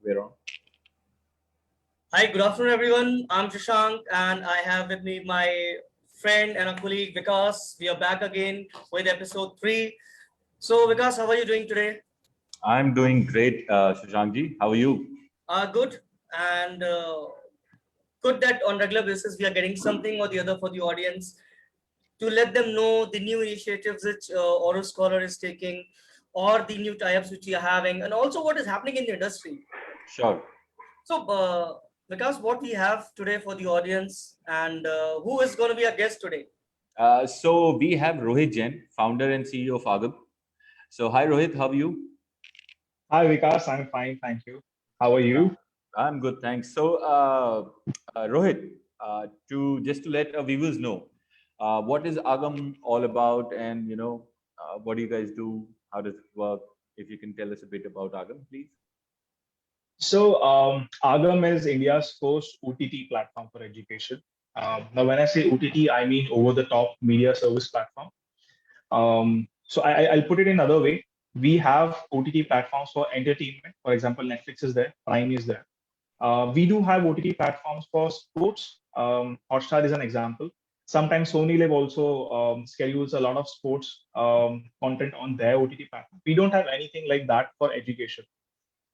we're on. Hi, good afternoon, everyone. I'm Shashank, and I have with me my friend and a colleague Vikas. We are back again with episode 3. So, Vikas, how are you doing today? I'm doing great, Shashankji. How are you? Good, and good that on regular basis we are getting something or the other for the audience to let them know the new initiatives which Oro Scholar is taking, or the new tie-ups which we are having, and also what is happening in the industry. Sure. So, Vikas, what we have today for the audience, and who is going to be our guest today? So we have Rohit Jain, founder and CEO of Agam. So hi Rohit, how are you? Hi Vikas, I'm fine, thank you. How are Uh, you? I'm good, thanks. So Rohit, to let our viewers know, what is Agam all about, and what do you guys do? How does it work? If you can tell us a bit about Agam, please. Agam is India's first OTT platform for education. Now, when I say OTT, I mean over the top media service platform. I'll put it in another way. We have OTT platforms for entertainment. For example, Netflix is there, Prime is there. We do have OTT platforms for sports. Hotstar is an example. Sometimes Sony Live also schedules a lot of sports content on their OTT platform. We don't have anything like that for education.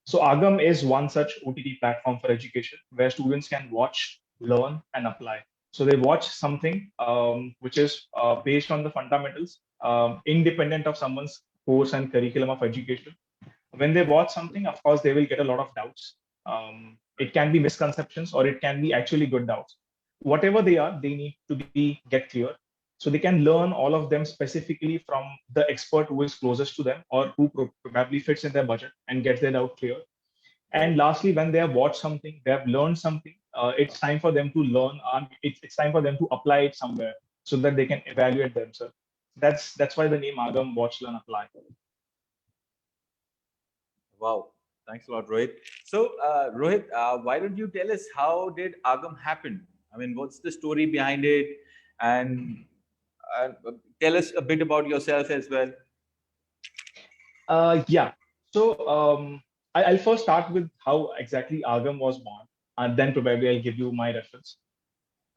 So Agam is one such OTT platform for education where students can watch, learn, and apply. So they watch something which is based on the fundamentals, independent of someone's course and curriculum of education. When they watch something, of course, they will get a lot of doubts. It can be misconceptions or it can be actually good doubts. Whatever they are, they need to be get clear. So they can learn all of them specifically from the expert who is closest to them or who probably fits in their budget and gets their doubt clear. And lastly, when they have watched something, they have learned something, it's time for them to learn and it's time for them to apply it somewhere so that they can evaluate themselves. That's why the name Agam Watch Learn Apply. Wow, thanks a lot, Rohit. So, Rohit, why don't you tell us how did Agam happen? I mean, what's the story behind it, and uh, tell us a bit about yourself as well. Yeah. So I'll first start with how exactly Agam was born, and then probably I'll give you my reference.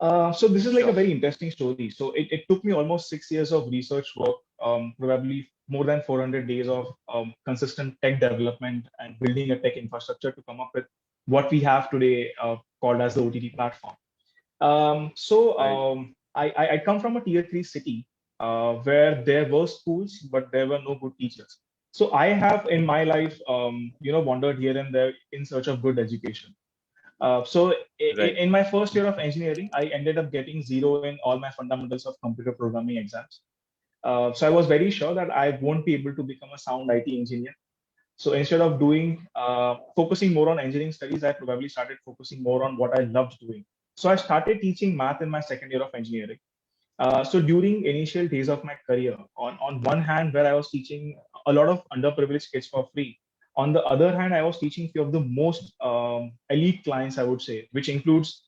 So this is like a Sure. very interesting story. So it took me almost 6 years of research work, probably more than 400 days of consistent tech development and building a tech infrastructure to come up with what we have today called as the OTT platform. Right. I come from a tier 3 city where there were schools, but there were no good teachers. So I have in my life, wandered here and there in search of good education. Right. In my first year of engineering, I ended up getting zero in all my fundamentals of computer programming exams. So I was very sure that I won't be able to become a sound IT engineer. So instead of doing focusing more on engineering studies, I probably started focusing more on what I loved doing. So I started teaching math in my second year of engineering. So during initial days of my career, on one hand, where I was teaching a lot of underprivileged kids for free, on the other hand, I was teaching few of the most elite clients, I would say, which includes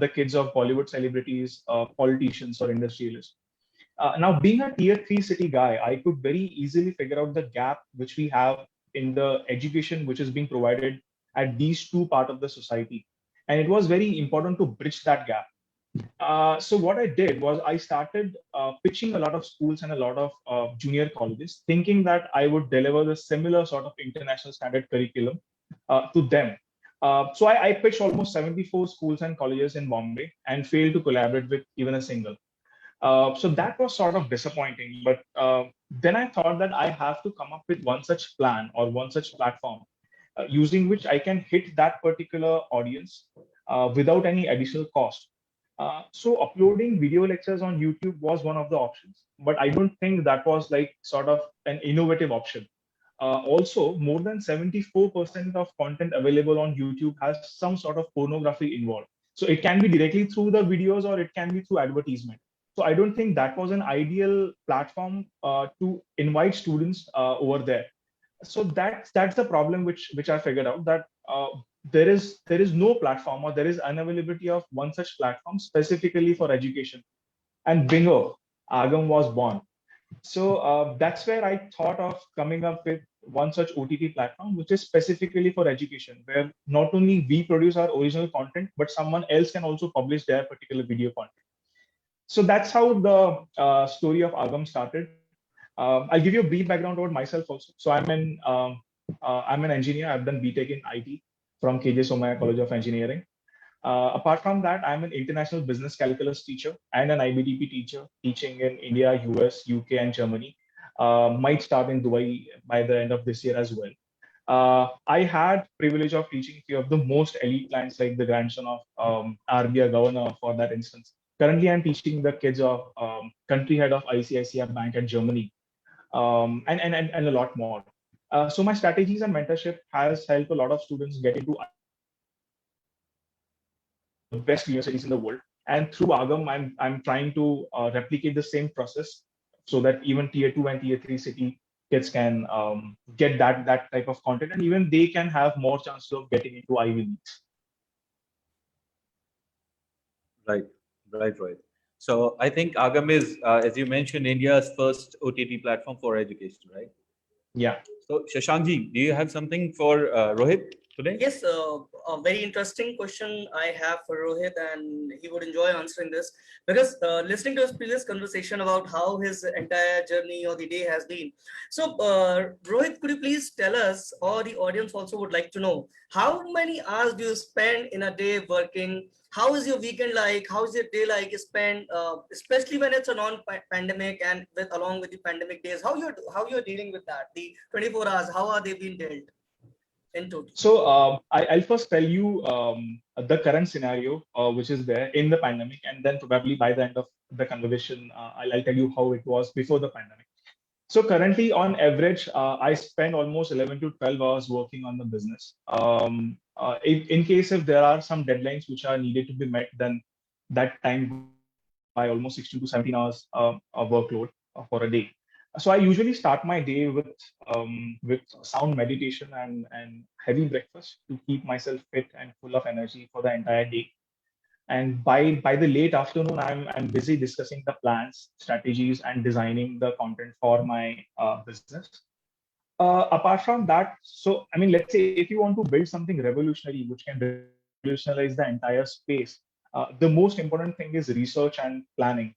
the kids of Bollywood celebrities, politicians, or industrialists. Now, being a tier 3 city guy, I could very easily figure out the gap which we have in the education which is being provided at these two part of the society. And it was very important to bridge that gap. So what I did was I started pitching a lot of schools and a lot of junior colleges, thinking that I would deliver the similar sort of international standard curriculum to them. So I pitched almost 74 schools and colleges in Bombay and failed to collaborate with even a single. So that was sort of disappointing. But then I thought that I have to come up with one such plan or one such platform using which I can hit that particular audience without any additional cost. So uploading video lectures on YouTube was one of the options, but I don't think that was like sort of an innovative option. Also, more than 74% of content available on YouTube has some sort of pornography involved. So it can be directly through the videos or it can be through advertisement. So I don't think that was an ideal platform to invite students over there. So that's the problem which I figured out that there is no platform or there is unavailability of one such platform specifically for education. And bingo, Agam was born. So that's where I thought of coming up with one such OTT platform, which is specifically for education, where not only we produce our original content, but someone else can also publish their particular video content. So that's how the story of Agam started. I'll give you a brief background about myself also. So I'm an engineer. I've done BTech in IT from KJ Somaya College of Engineering. Apart from that, I'm an international business calculus teacher and an IBDP teacher, teaching in India, US, UK, and Germany. Might start in Dubai by the end of this year as well. I had privilege of teaching few of the most elite clients, like the grandson of RBI governor, for that instance. Currently, I'm teaching the kids of country head of ICICI Bank at Germany, and a lot more. So my strategies and mentorship has helped a lot of students get into the best universities in the world. And through Agam, I'm trying to replicate the same process so that even tier 2 and tier 3 city kids can get that type of content, and even they can have more chances of getting into Ivy Leagues. Right, right. So I think Agam is, as you mentioned, India's first OTT platform for education, right? Yeah. So Shashankji, do you have something for Rohit today? Yes, a very interesting question I have for Rohit, and he would enjoy answering this because listening to his previous conversation about how his entire journey or the day has been. So, Rohit, could you please tell us, or the audience also would like to know, how many hours do you spend in a day working? How is your weekend like? How is your day like spent, especially when it's a non-pandemic and along with the pandemic days? How you're dealing with that? The 24 hours, how are they being dealt? In total. So I'll first tell you the current scenario, which is there in the pandemic, and then probably by the end of the conversation, I'll tell you how it was before the pandemic. So currently, on average, I spend almost 11 to 12 hours working on the business. In case if there are some deadlines which are needed to be met, then that time by almost 16 to 17 hours of workload for a day. So I usually start my day with sound meditation and heavy breakfast to keep myself fit and full of energy for the entire day. And by the late afternoon, I'm busy discussing the plans, strategies, and designing the content for my business. Apart from that, so I mean, let's say if you want to build something revolutionary which can revolutionize the entire space, the most important thing is research and planning.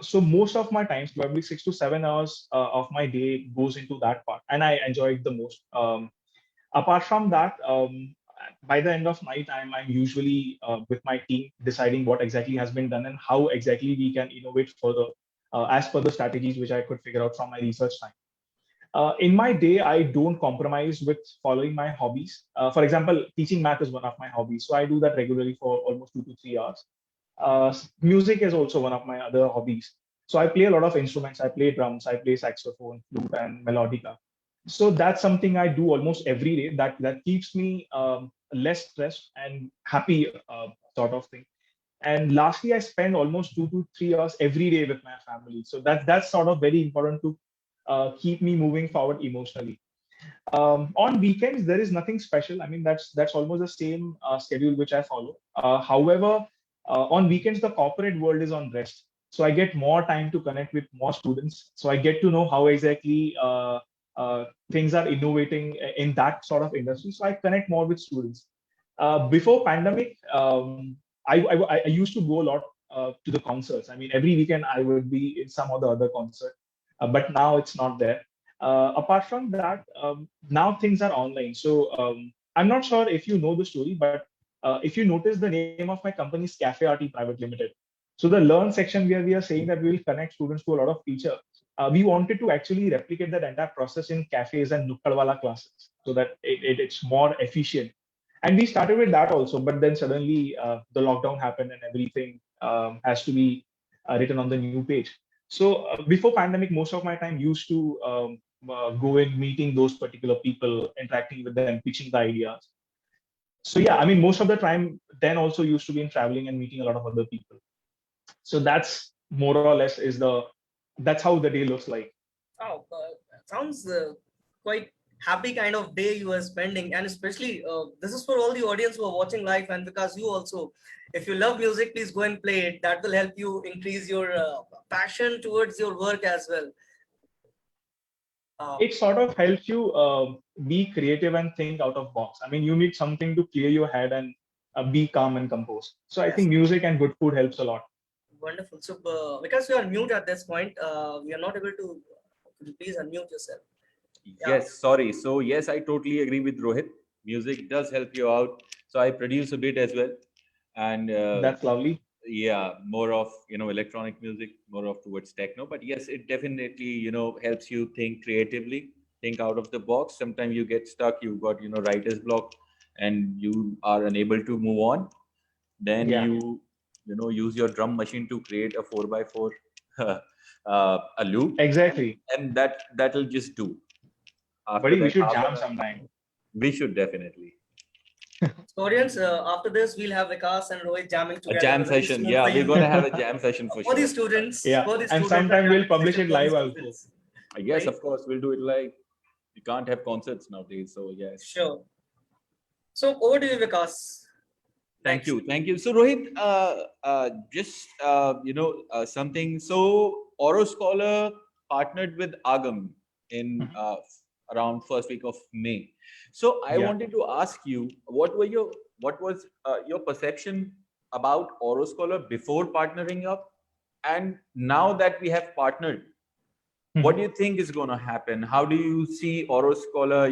So most of my times, probably 6 to 7 hours of my day goes into that part, and I enjoy it the most. Apart from that, by the end of night, I'm usually with my team deciding what exactly has been done and how exactly we can innovate further as per the strategies which I could figure out from my research time. In my day, I don't compromise with following my hobbies. For example, teaching math is one of my hobbies, so I do that regularly for almost 2 to 3 hours. Music is also one of my other hobbies. So I play a lot of instruments. I play drums, I play saxophone, flute, and melodica. So that's something I do almost every day. That keeps me less stressed and happy, sort of thing. And lastly, I spend almost 2 to 3 hours every day with my family. So that's sort of very important to keep me moving forward emotionally. On weekends, there is nothing special. I mean, that's almost the same schedule which I follow. However, on weekends, the corporate world is on rest, so I get more time to connect with more students. So I get to know how exactly things are innovating in that sort of industry. So I connect more with students. Before pandemic, I used to go a lot to the concerts. I mean, every weekend I would be in some or the other concert, but now it's not there. Apart from that, now things are online. So I'm not sure if you know the story, but if you notice, the name of my company is Cafe RT Private Limited. So the learn section where we are saying that we will connect students to a lot of feature. We wanted to actually replicate that entire process in cafes and Nukkadwala classes so that it's more efficient. And we started with that also, but then suddenly the lockdown happened and everything has to be written on the new page. So before pandemic, most of my time used to go in meeting those particular people, interacting with them, pitching the ideas. So yeah, I mean, most of the time then also used to be in traveling and meeting a lot of other people. So that's more or less that's how the day looks like. Oh, sounds quite happy kind of day you are spending, and especially this is for all the audience who are watching live, and because you also, if you love music, please go and play it. That will help you increase your passion towards your work as well. it sort of helps you be creative and think out of box. I mean, you need something to clear your head and be calm and composed. So I Yes. think music and good food helps a lot. Wonderful. So, because you are mute at this point, we are not able to. Could you please unmute yourself? Yeah. Yes, sorry. So yes, I totally agree with Rohit. Music does help you out. So I produce a bit as well, and That's lovely. yeah, more of electronic music, more of towards techno. But yes, it definitely helps you think creatively, think out of the box. Sometimes you get stuck, you've got writer's block, and you are unable to move on. Then Yeah. you use your drum machine to create a 4x4 a loop, Exactly. and that'll just do. After Buddy, we that, should half an jam hour, sometime. we should definitely So, audience, after this, we'll have Vikas and Rohit jamming a together. jam Very session. soon Yeah, for we're you. gonna have a jam session for For the sure. students, Yeah. for the And students, sometime we'll jamming publish session it for the live also. students. Yes, Right? of course, we'll do it live. We can't have concerts nowadays, so yes. Sure. So, over to you, Vikas. Thank Next. you, thank you. So Rohit, just something. So Oro Scholar partnered with Agam in around first week of May. So I Yeah. wanted to ask you, what was your perception about Oro Scholar before partnering up, and now that we have partnered, what do you think is going to happen? How do you see Oro Scholar,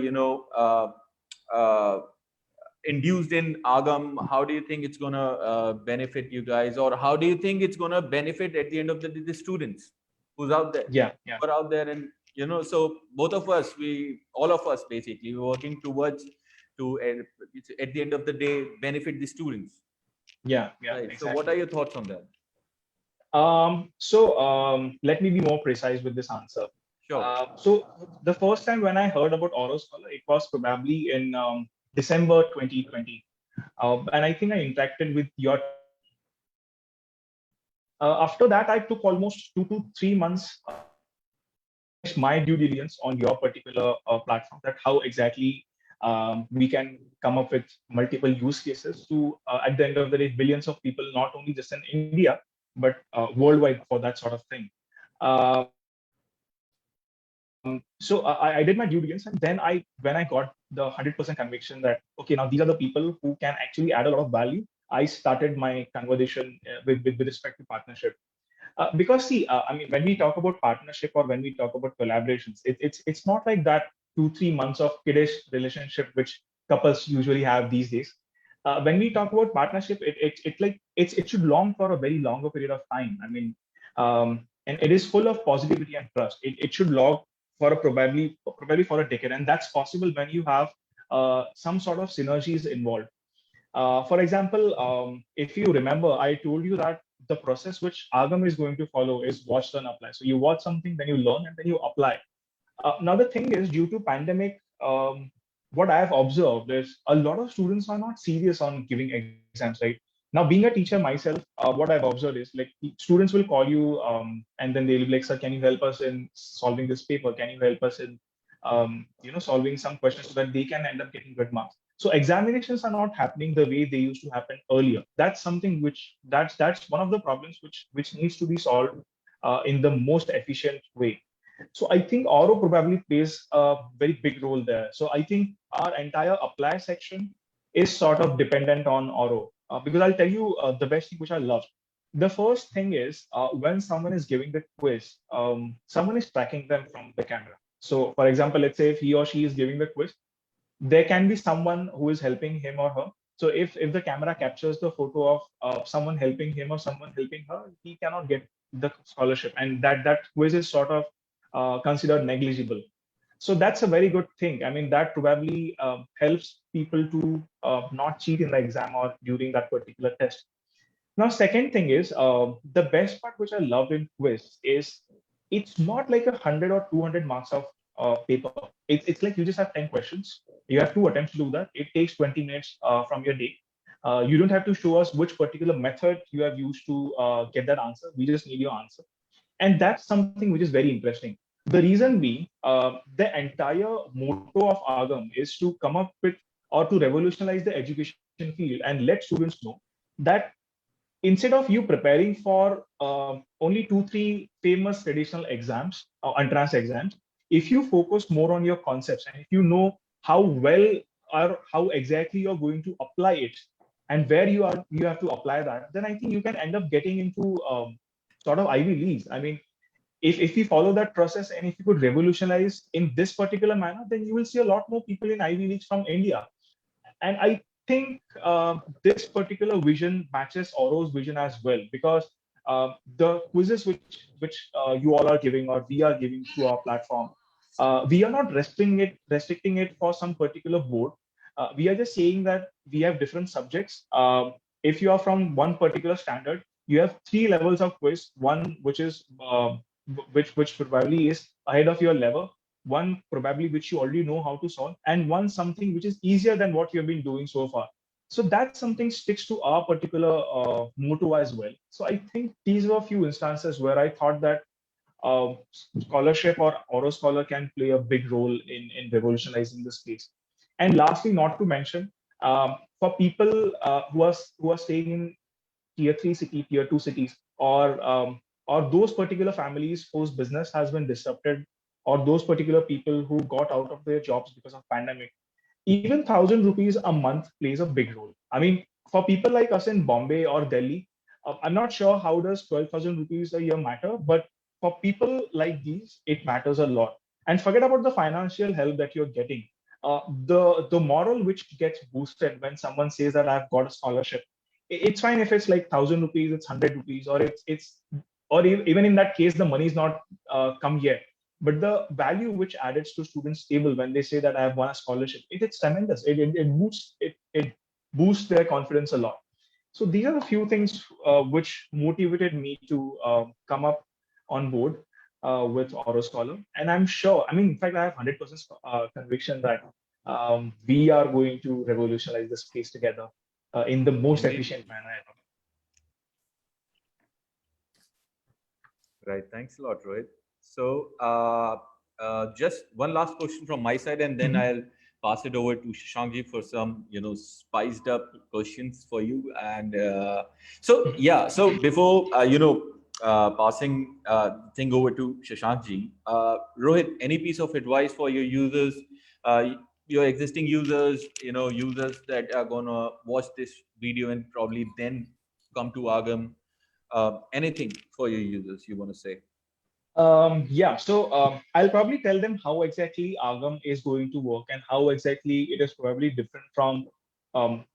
induced in Agam? How do you think it's going to benefit you guys, or how do you think it's going to benefit at the end of the day the students who's out there, Yeah. Yeah. who are out there? And so both of us, all of us basically, we're working towards to at the end of the day benefit the students. Yeah. Yeah. Right. So Exactly. what are your thoughts on that? Let me be more precise with this answer. Sure. So the first time when I heard about Oro Scholar, it was probably in December 2020. And I think I interacted with your after that, I took almost 2 to 3 months my due diligence on your particular platform, that how exactly we can come up with multiple use cases to, at the end of the day, billions of people, not only just in India, but worldwide for that sort of thing. So I did my due diligence, and then when I got the 100% conviction that, okay, now these are the people who can actually add a lot of value, I started my conversation with respect to partnership. Because see, I mean, when we talk about partnership or when we talk about collaborations, it's not like that 2-3 months of kiddish relationship which couples usually have these days. When we talk about partnership, it should long for a very longer period of time. I mean, and it is full of positivity and trust. It should log for a probably for a decade, and that's possible when you have some sort of synergies involved. For example, if you remember, I told you that the process which Agam is going to follow is watch, learn, apply. So you watch something, then you learn, and then you apply. Now the thing is, due to pandemic, what I have observed is a lot of students are not serious on giving exams. Right now, being a teacher myself, what I've observed is like students will call you, and then they'll be like, "Sir, can you help us in solving this paper? Can you help us in, solving some questions so that they can end up getting good marks?" So examinations are not happening the way they used to happen earlier. That's something which that's one of the problems which needs to be solved in the most efficient way. So I think Oro probably plays a very big role there. So I think our entire apply section is sort of dependent on Oro, because I'll tell you the best thing which I love. The first thing is when someone is giving the quiz, someone is tracking them from the camera. So for example, let's say if he or she is giving the quiz, there can be someone who is helping him or her. So if the camera captures the photo of someone helping him or someone helping her, he cannot get the scholarship, and that quiz is sort of considered negligible. So that's a very good thing. I mean, that probably helps people to not cheat in the exam or during that particular test. Now, second thing is the best part which I love in quiz is it's not like 100 or 200 marks of paper. It's like you just have 10 questions. You have 2 attempts to do that. It takes 20 minutes from your day. You don't have to show us which particular method you have used to get that answer. We just need your answer. And that's something which is very interesting. The reason being, the entire motto of Agam is to come up with or to revolutionize the education field and let students know that instead of you preparing for only 2-3 famous traditional exams or entrance exams, if you focus more on your concepts and if you know how well or how exactly you're going to apply it and where you have to apply that, then I think you can end up getting into sort of Ivy Leagues. I mean, if we follow that process and if you could revolutionize in this particular manner, then you will see a lot more people in Ivy Leagues from India. And I think this particular vision matches Auro's vision as well, because the quizzes which you all are giving or we are giving through our platform, we are not restricting it for some particular board. We are just saying that we have different subjects. If you are from one particular standard, you have three levels of quiz. One which is which probably is ahead of your level, one probably which you already know how to solve, and one something which is easier than what you have been doing so far. So that something sticks to our particular motto as well. So I think these were a few instances where I thought that uh, scholarship or Auro Scholar can play a big role in revolutionizing the space. And lastly, not to mention, for people who are staying in tier 3 city, tier 2 cities, or those particular families whose business has been disrupted, or those particular people who got out of their jobs because of pandemic, even 1,000 rupees a month plays a big role. I mean, for people like us in Bombay or Delhi, I'm not sure how does 12,000 rupees a year matter, but for people like these, it matters a lot. And forget about the financial help that you're getting. The moral which gets boosted when someone says that I've got a scholarship, it's fine if it's like 1,000 rupees, it's 100 rupees, or even in that case, the money is not come yet. But the value which added to students' table when they say that I have won a scholarship, it's tremendous. It boosts their confidence a lot. So these are the few things which motivated me to come up on board with Auro Scholar. And I'm sure, I mean, in fact, I have 100% conviction that we are going to revolutionize the space together in the most Indeed. efficient manner ever. Right. Thanks a lot, Rohit. So, just one last question from my side, and then Mhm. I'll pass it over to Shashankji for some, spiced up questions for you. And so, yeah. So before passing thing over to Shashankji, Rohit, any piece of advice for your users, your existing users, users that are gonna watch this video and probably then come to Agam, anything for your users you want to say? Yeah, so I'll probably tell them how exactly Agam is going to work and how exactly it is probably different from um,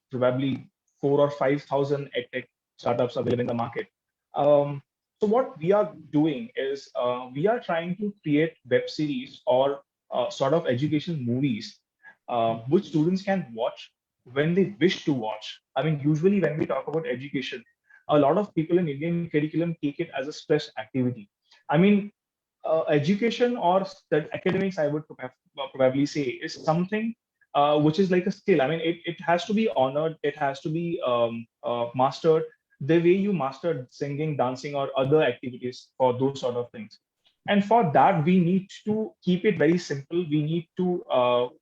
probably 4 or 5 thousand edtech startups available in the market. Um, so what we are doing is we are trying to create web series or sort of education movies which students can watch when they wish to watch. I mean, usually when we talk about education, a lot of people in Indian curriculum take it as a stress activity. I mean, education or academics, I would probably say, is something which is like a skill. I mean, it has to be honored, it has to be mastered the way you mastered singing, dancing, or other activities for those sort of things. And for that, we need to keep it very simple. We need to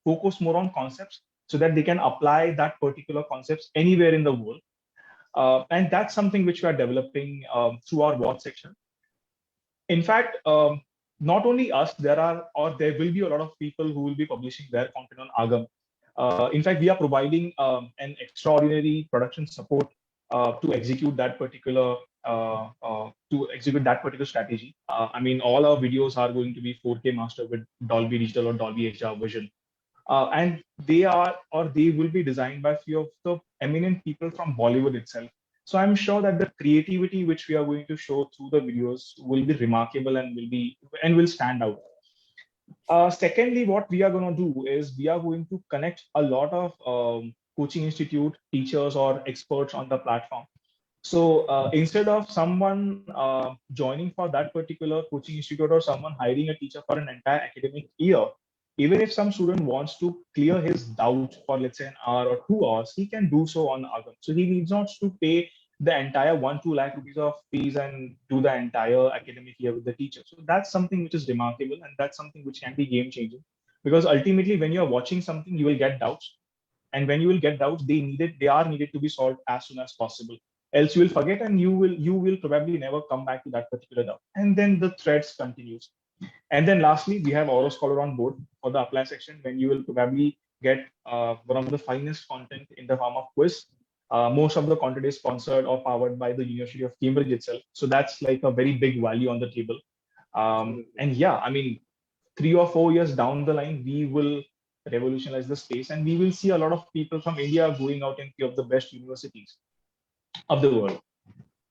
focus more on concepts so that they can apply that particular concepts anywhere in the world. And that's something which we are developing through our watch section. In fact, not only us, there will be a lot of people who will be publishing their content on Agam. In fact, we are providing an extraordinary production support to execute that particular strategy. I mean, all our videos are going to be 4K master with Dolby Digital or Dolby HR version. And they will be designed by few of the eminent people from Bollywood itself. So I'm sure that the creativity which we are going to show through the videos will be remarkable and will stand out. Secondly, what we are going to do is we are going to connect a lot of coaching institute teachers or experts on the platform. So instead of someone joining for that particular coaching institute or someone hiring a teacher for an entire academic year, even if some student wants to clear his doubt for let's say an hour or 2 hours, he can do so on Agam. So he needs not to pay the entire 1-2 lakh rupees of fees and do the entire academic year with the teacher. So that's something which is remarkable and that's something which can be game changing. Because ultimately, when you're watching something, you will get doubts, and when you will get doubts, they are needed to be solved as soon as possible, else you will forget and you will probably never come back to that particular doubt, and then the threads continues. And then lastly, we have Oroscholar on board for the apply section, when you will probably get one of the finest content in the form of quiz. Most of the content is sponsored or powered by the University of Cambridge itself. So that's like a very big value on the table. And yeah, I mean, 3 or 4 years down the line, we will revolutionize the space, and we will see a lot of people from India going out in few of the best universities of the world.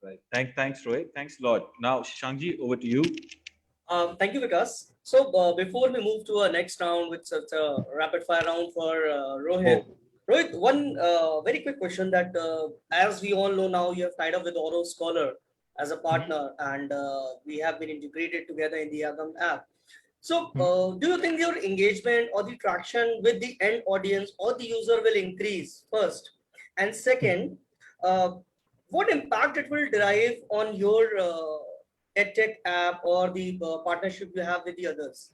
Right. Thanks, Rohit. Thanks a lot. Now, Shangji, over to you. Thank you, Vikas. So before we move to our next round with such a rapid fire round for Rohit, Oh. Rohit, one very quick question that as we all know now, you have tied up with Oro Scholar as a partner, and we have been integrated together in the Agam app. So do you think your engagement or the traction with the end audience or the user will increase first? And second, uh, what impact it will derive on your EdTech app or the partnership you have with the others?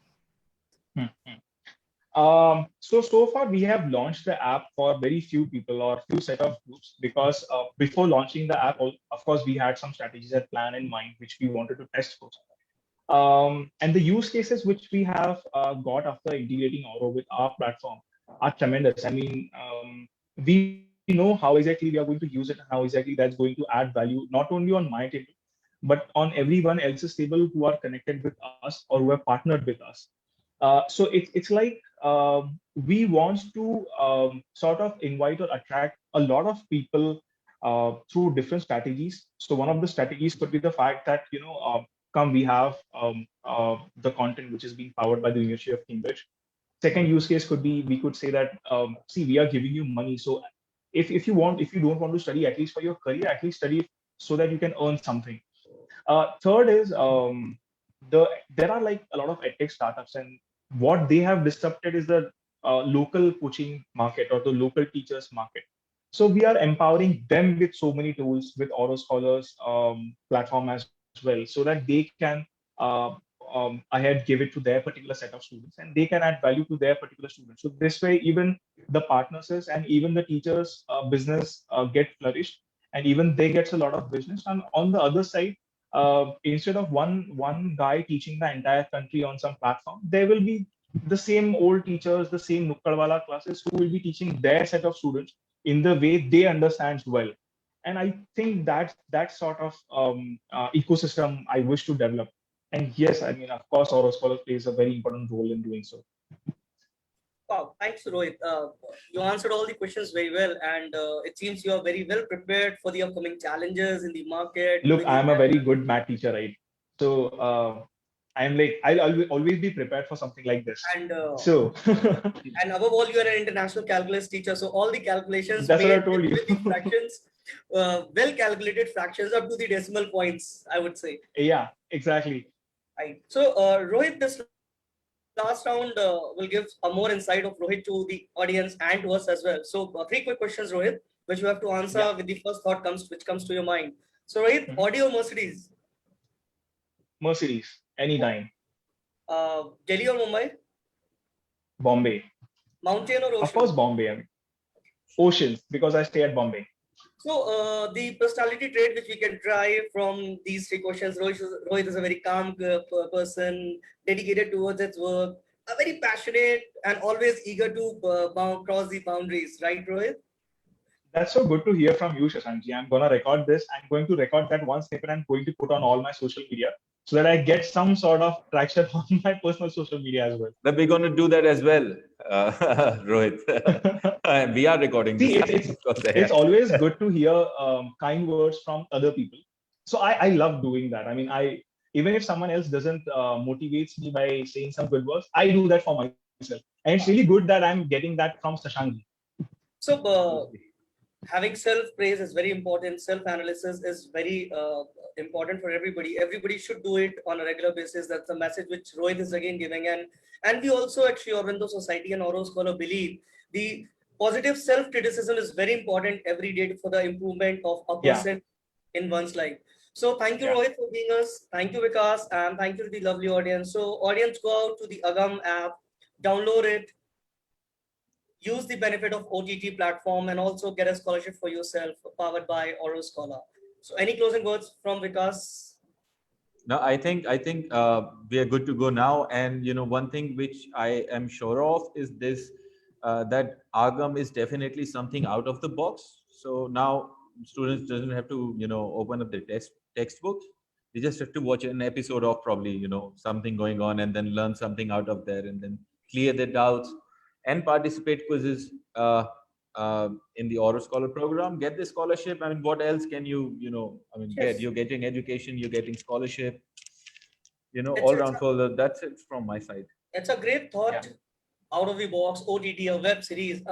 So far we have launched the app for very few people or few set of groups, because before launching the app, of course, we had some strategies and plan in mind which we wanted to test first. And the use cases which we have got after integrating Oro with our platform are tremendous. I mean, we know how exactly we are going to use it and how exactly that's going to add value, not only on my table, but on everyone else's table who are connected with us or who have partnered with us. So it's like we want to sort of invite or attract a lot of people through different strategies. So one of the strategies could be the fact that, come, we have the content which is being powered by the University of Cambridge. Second use case could be, we could say that, see, we are giving you money. So if you don't want to study, at least for your career, at least study so that you can earn something. Third is, there are like a lot of edtech startups, and what they have disrupted is the local coaching market or the local teachers market. So we are empowering them with so many tools with Oro Scholars platform as well, so that they can ahead give it to their particular set of students, and they can add value to their particular students. So this way, even the partners and even the teachers business get flourished, and even they gets a lot of business. And on the other side, instead of one guy teaching the entire country on some platform, there will be the same old teachers, the same Nukkadwala classes who will be teaching their set of students in the way they understand well. And I think that sort of ecosystem I wish to develop. And yes, I mean, of course, Oro Scholar plays a very important role in doing so. Wow, thanks, Rohit. You answered all the questions very well, and it seems you are very well prepared for the upcoming challenges in the market. Look, with I'm a the- very good math teacher, right? So I'm like, always be prepared for something like this. And So and above all, you are an international calculus teacher, so all the calculations that's what I made told you. with the fractions, well calculated fractions up to the decimal points, I would say. Yeah, exactly. Right. So, Rohit, this last round will give a more insight of Rohit to the audience and to us as well. So, three quick questions, Rohit, which you have to answer Yeah. with the first thought which comes to your mind. So, Rohit, Audi or Mercedes? Mercedes, anytime. Delhi or Mumbai? Bombay. Mountain or ocean? Of course, Bombay. I mean, ocean, because I stay at Bombay. So, the personality trait which we can try from these three questions, Rohit is a very calm person, dedicated towards its work, a very passionate and always eager to cross the boundaries, right, Rohit? That's so good to hear from you, Shashankji. I'm gonna record this. I'm going to record that one snippet. I'm going to put on all my social media so that I get some sort of traction on my personal social media as well. But we're going to do that as well, Rohit. We are recording See, this. it's always good to hear kind words from other people. So I love doing that. I mean, even if someone else doesn't motivates me by saying some good words, I do that for myself. And it's really good that I'm getting that from Shashankji. So, having self-praise is very important. Self-analysis is very important for everybody. Everybody should do it on a regular basis. That's the message which Rohit is again giving. And we also at Sri Aurobindo Society and Oro Scholar believe the positive self-criticism is very important every day for the improvement of a person in one's life. So thank you, Rohit, for being us. Thank you, Vikas, and thank you to the lovely audience. So audience, go out to the Agam app, download it, use the benefit of OTT platform, and also get a scholarship for yourself powered by Oro Scholar. So any closing words from Vikas? No, I think we are good to go now. And one thing which I am sure of is this, that Agam is definitely something out of the box. So now students doesn't have to open up the textbooks. They just have to watch an episode of probably something going on, and then learn something out of there, and then clear their doubts and participate quizzes in the Oro Scholar program. Get the scholarship. I mean, what else can get? Yes. You're getting education, you're getting scholarship, It's, all it's, round. So that's it from my side. it's a great thought. Out of the box, OTT, a web series.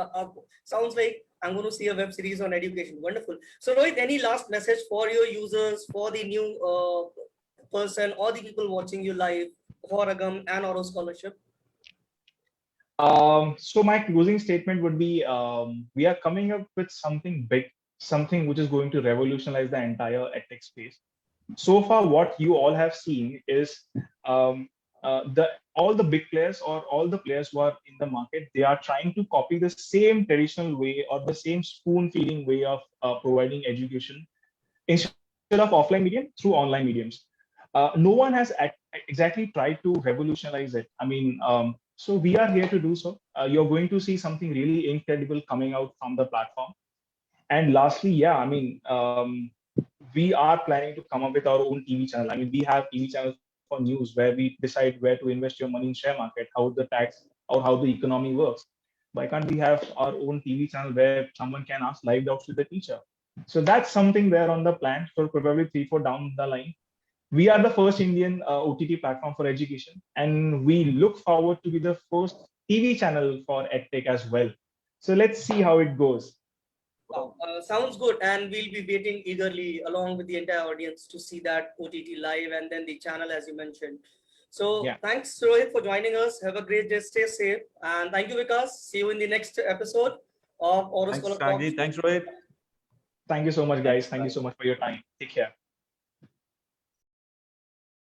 Sounds like I'm going to see a web series on education. Wonderful. So, Rohit, any last message for your users, for the new person, or the people watching you live for Agam and Oro Scholarship? So my closing statement would be, we are coming up with something big, something which is going to revolutionize the entire edtech space. So far, what you all have seen is all the big players or all the players who are in the market, they are trying to copy the same traditional way or the same spoon-feeding way of providing education instead of offline medium through online mediums. No one has exactly tried to revolutionize it. I mean, so we are here to do so. You're going to see something really incredible coming out from the platform. And lastly, yeah, I mean, we are planning to come up with our own TV channel. I mean, we have TV channels for news where we decide where to invest your money in share market, how the tax or how the economy works. Why can't we have our own TV channel where someone can ask live doubts to the teacher? So that's something there on the plan for probably 3-4 down the line. We are the first Indian OTT platform for education, and we look forward to be the first TV channel for EdTech as well. So let's see how it goes. Wow, sounds good. And we'll be waiting eagerly along with the entire audience to see that OTT live and then the channel, as you mentioned. So Yeah. thanks, Rohit, for joining us. Have a great day. Stay safe. And thank you, Vikas. See you in the next episode of Oro Thanks, Scholar Kanji. Talks. Thanks, Rohit. Thank you so much, guys. Thank you so much for your time. Take care.